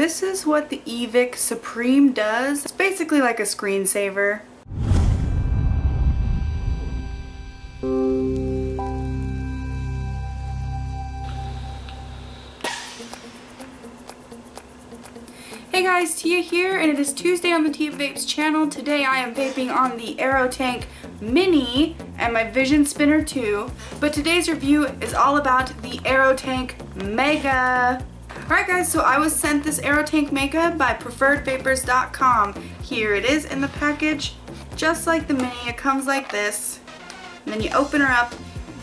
This is what the Evic Supreme does. It's basically like a screensaver. Hey guys, Tia here, and it is Tuesday on the TiaVapes channel. Today I am vaping on the AeroTank Mini and my Vision Spinner 2, but today's review is all about the AeroTank Mega. Alright guys, so I was sent this AeroTank Mega by preferredvapors.com. Here it is in the package, just like the Mini. It comes like this, and then you open her up.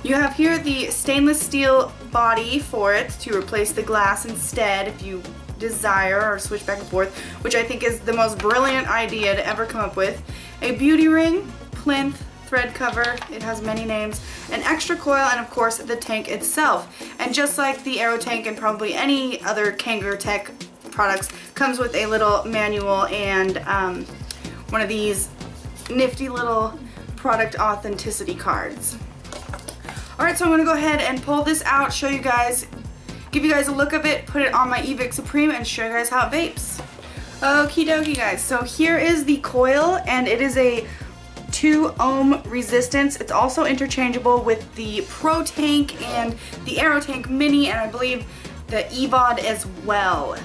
You have here the stainless steel body for it to replace the glass instead if you desire, or switch back and forth, which I think is the most brilliant idea to ever come up with. A beauty ring, plinth, thread cover, it has many names, an extra coil, and of course the tank itself. And just like the AeroTank and probably any other KangerTech products, comes with a little manual and one of these nifty little product authenticity cards. Alright, so I'm going to go ahead and pull this out, show you guys, give you guys a look of it, put it on my Evic Supreme, and show you guys how it vapes. Okie dokie guys, so here is the coil, and it is a 2 ohm resistance. It's also interchangeable with the Pro Tank and the AeroTank Mini, and I believe the EVOD as well.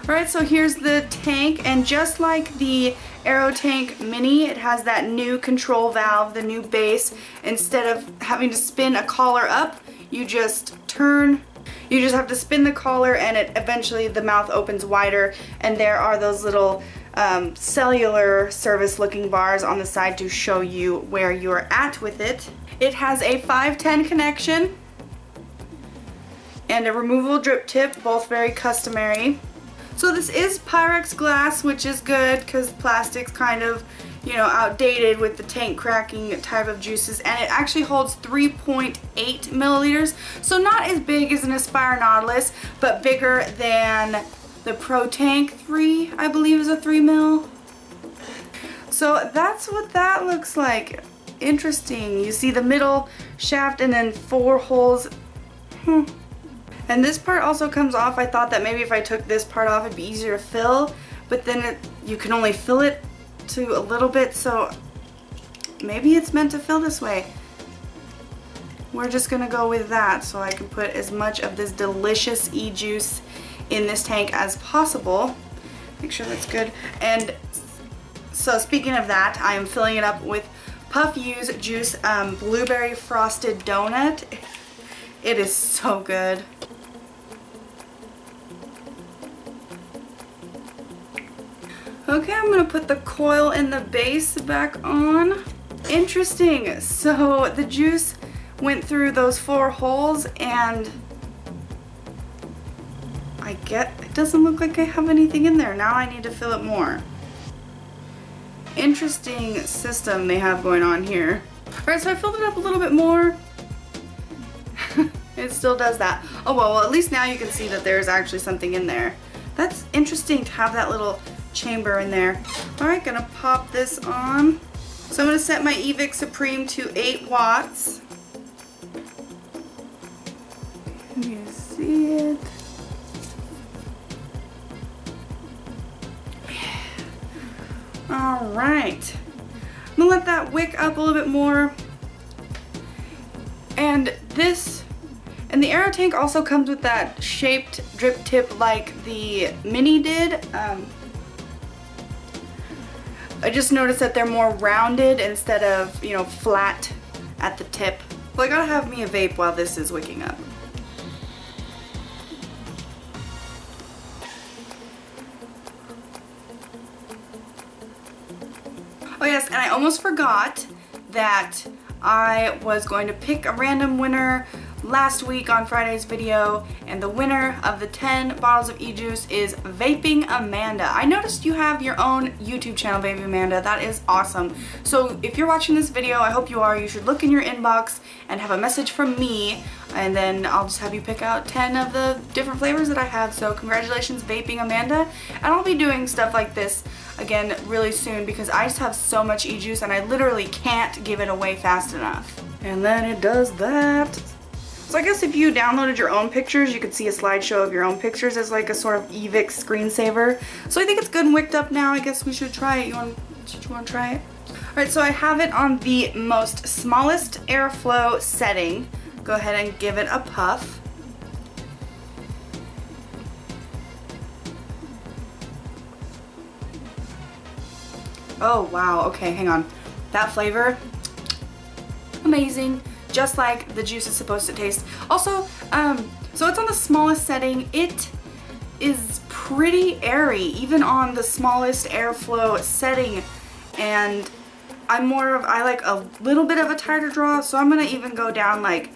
Alright, so here's the tank, and just like the AeroTank Mini, it has that new control valve, the new base. Instead of having to spin a collar up, you just have to spin the collar, and it eventually the mouth opens wider, and there are those little cellular service looking bars on the side to show you where you're at with it. It has a 510 connection and a removable drip tip, both very customary. So this is Pyrex glass, which is good because plastic's kind of, you know, outdated with the tank cracking type of juices, and it actually holds 3.8 milliliters, so not as big as an Aspire Nautilus, but bigger than the Pro Tank 3, I believe is a 3 mil. So that's what that looks like. Interesting. You see the middle shaft and then 4 holes. And this part also comes off. I thought that maybe if I took this part off it'd be easier to fill, but then you can only fill it to a little bit, so maybe it's meant to fill this way. We're just gonna go with that so I can put as much of this delicious e-juice in this tank as possible. Make sure that's good. And so speaking of that, I am filling it up with Puff U's Juice Blueberry Frosted Donut. It is so good. Okay, I'm gonna put the coil and the base back on. Interesting. So the juice went through those 4 holes, and it doesn't look like I have anything in there. Now I need to fill it more. Interesting system they have going on here. Alright, so I filled it up a little bit more. It still does that. Oh well, at least now you can see that there's actually something in there. That's interesting to have that little chamber in there. Alright, gonna pop this on. So I'm gonna set my Evic Supreme to 8 watts. Can you see it? Alright. I'm gonna let that wick up a little bit more. And the AeroTank also comes with that shaped drip tip like the Mini did. I just noticed that they're more rounded instead of, you know, flat at the tip. Well, I gotta have me a vape while this is wicking up. Oh yes, and I almost forgot that I was going to pick a random winner last week on Friday's video, and the winner of the 10 bottles of e-juice is Vaping Amanda. I noticed you have your own YouTube channel, Vaping Amanda. That is awesome. So if you're watching this video, I hope you are, you should look in your inbox and have a message from me, and then I'll just have you pick out 10 of the different flavors that I have. So congratulations, Vaping Amanda. And I'll be doing stuff like this again really soon because I just have so much e-juice and I literally can't give it away fast enough. And then it does that. So I guess if you downloaded your own pictures, you could see a slideshow of your own pictures as like a sort of eVix screensaver. So I think it's good and wicked up now. I guess we should try it. You want to try it? Alright, so I have it on the most smallest airflow setting. Go ahead and give it a puff. Oh wow, okay, hang on. That flavor, amazing. Just like the juice is supposed to taste. Also, so it's on the smallest setting. It is pretty airy, even on the smallest airflow setting. And I like a little bit of a tighter draw, so I'm gonna even go down like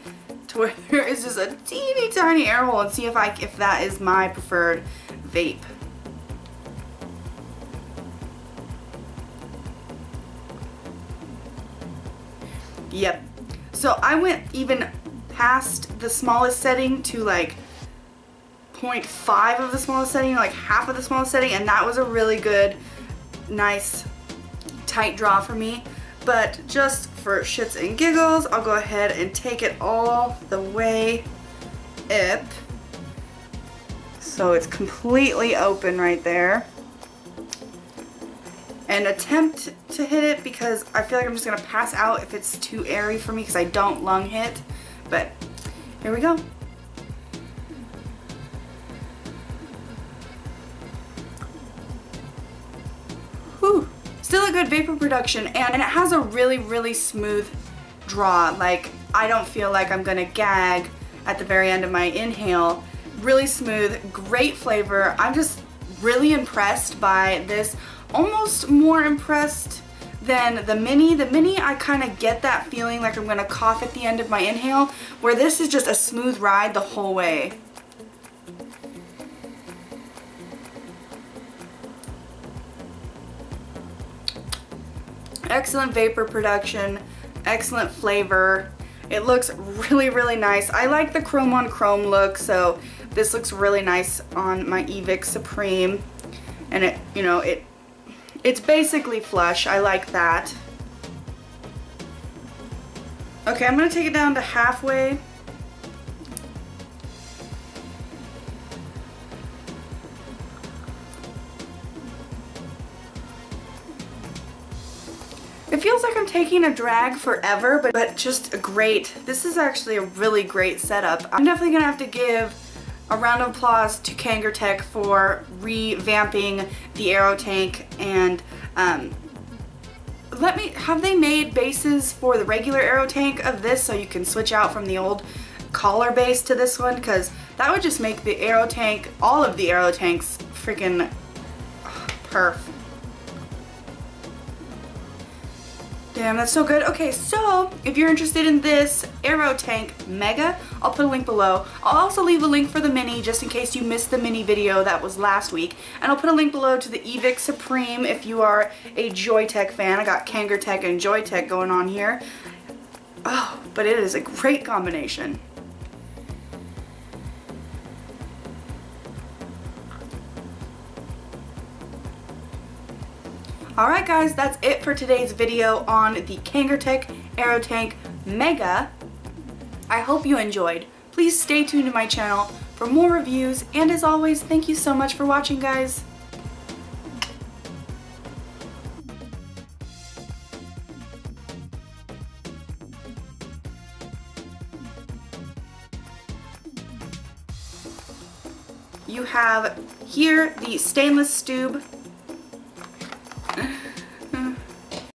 to where there is just a teeny tiny air hole and see if that is my preferred vape. Yep. So I went even past the smallest setting to like 0.5 of the smallest setting, like half of the smallest setting, and that was a really good, nice, tight draw for me. But just for shits and giggles, I'll go ahead and take it all the way up. So it's completely open right there. And attempt to hit it because I feel like I'm just gonna pass out if it's too airy for me because I don't lung hit. But here we go. Whew. Still a good vapor production, and it has a really, really smooth draw. Like, I don't feel like I'm gonna gag at the very end of my inhale. Really smooth, great flavor. I'm just really impressed by this. Almost more impressed than the Mini. The Mini, I kind of get that feeling like I'm gonna cough at the end of my inhale, where this is just a smooth ride the whole way. Excellent vapor production, excellent flavor. It looks really, really nice. I like the chrome on chrome look, so this looks really nice on my eVix Supreme. And it, you know, it's basically flush. I like that. Okay, I'm gonna take it down to halfway. It feels like I'm taking a drag forever, but just great. This is actually a really great setup. I'm definitely gonna have to give a round of applause to KangerTech for revamping the AeroTank, and have they made bases for the regular AeroTank of this so you can switch out from the old collar base to this one? Because that would just make the AeroTank, all of the AeroTanks, freaking perf. Damn, that's so good. Okay, so if you're interested in this AeroTank Mega, I'll put a link below. I'll also leave a link for the Mini just in case you missed the Mini video that was last week. And I'll put a link below to the eVix Supreme if you are a Joytech fan. I got KangerTech and Joytech going on here. Oh, but it is a great combination. Alright guys, that's it for today's video on the KangerTech AeroTank Mega. I hope you enjoyed. Please stay tuned to my channel for more reviews, and as always, thank you so much for watching, guys. You have here the stainless tube